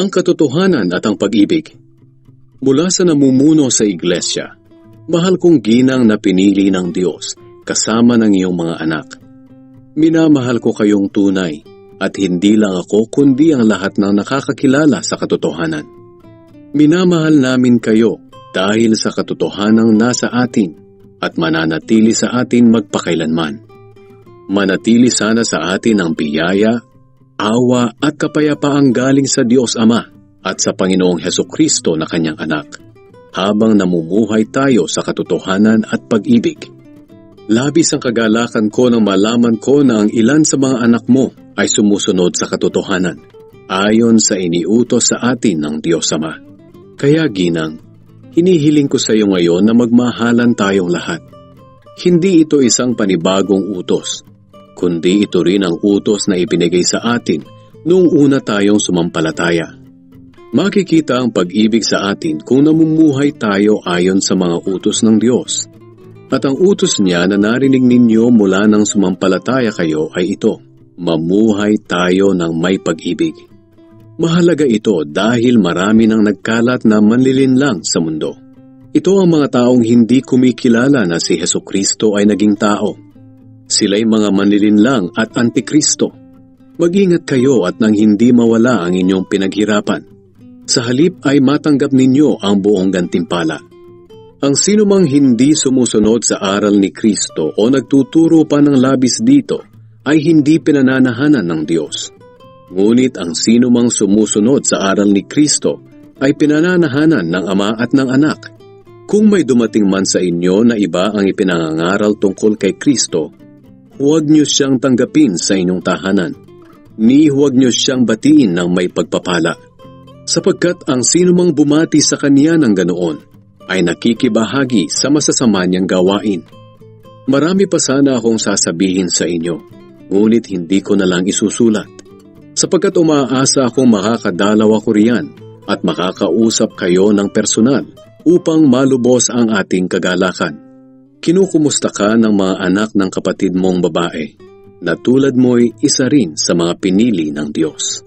ang katotohanan at ang pag-ibig. Mula sa namumuno sa iglesia, mahal kong ginang na pinili ng Diyos kasama ng iyong mga anak. Minamahal ko kayong tunay at hindi lang ako kundi ang lahat ng nakakakilala sa katotohanan. Minamahal namin kayo dahil sa katotohanang nasa atin at mananatili sa atin magpakailanman. Manatili sana sa atin ang biyaya, awa at kapayapaang galing sa Diyos Ama at sa Panginoong Hesukristo na kanyang anak, habang namumuhay tayo sa katotohanan at pag-ibig. Labis ang kagalakan ko nang malaman ko na ang ilan sa mga anak mo ay sumusunod sa katotohanan, ayon sa iniutos sa atin ng Diyos Ama. Kaya ginang, hinihiling ko sa iyo ngayon na magmahalan tayong lahat. Hindi ito isang panibagong utos, kundi ito rin ang utos na ibinigay sa atin noong una tayong sumampalataya. Makikita ang pag-ibig sa atin kung namumuhay tayo ayon sa mga utos ng Diyos. At ang utos niya na narinig ninyo mula nang sumampalataya kayo ay ito: mamuhay tayo ng may pag-ibig. Mahalaga ito dahil marami nang nagkalat na manlilinlang sa mundo. Ito ang mga taong hindi kumikilala na si Hesukristo ay naging tao. Sila'y mga manlilinlang at antikristo. Mag-ingat kayo at nang hindi mawala ang inyong pinaghirapan. Sa halip ay matanggap ninyo ang buong gantimpala. Ang sinumang hindi sumusunod sa aral ni Kristo o nagtuturo pa ng labis dito ay hindi pinananahanan ng Diyos. Ngunit ang sinumang sumusunod sa aral ni Kristo ay pinananahanan ng Ama at ng Anak. Kung may dumating man sa inyo na iba ang ipinangangaral tungkol kay Kristo, huwag niyo siyang tanggapin sa inyong tahanan, ni huwag niyo siyang batiin ng may pagpapala. Sapagkat ang sinumang bumati sa kanya ng ganoon ay nakikibahagi sa masasama niyang gawain. Marami pa sana akong sasabihin sa inyo, ngunit hindi ko na lang isusulat, sapagkat umaasa akong makakadalaw ako riyan at makakausap kayo ng personal upang malubos ang ating kagalakan. Kinukumusta ka ng mga anak ng kapatid mong babae, na tulad mo'y isa rin sa mga pinili ng Diyos.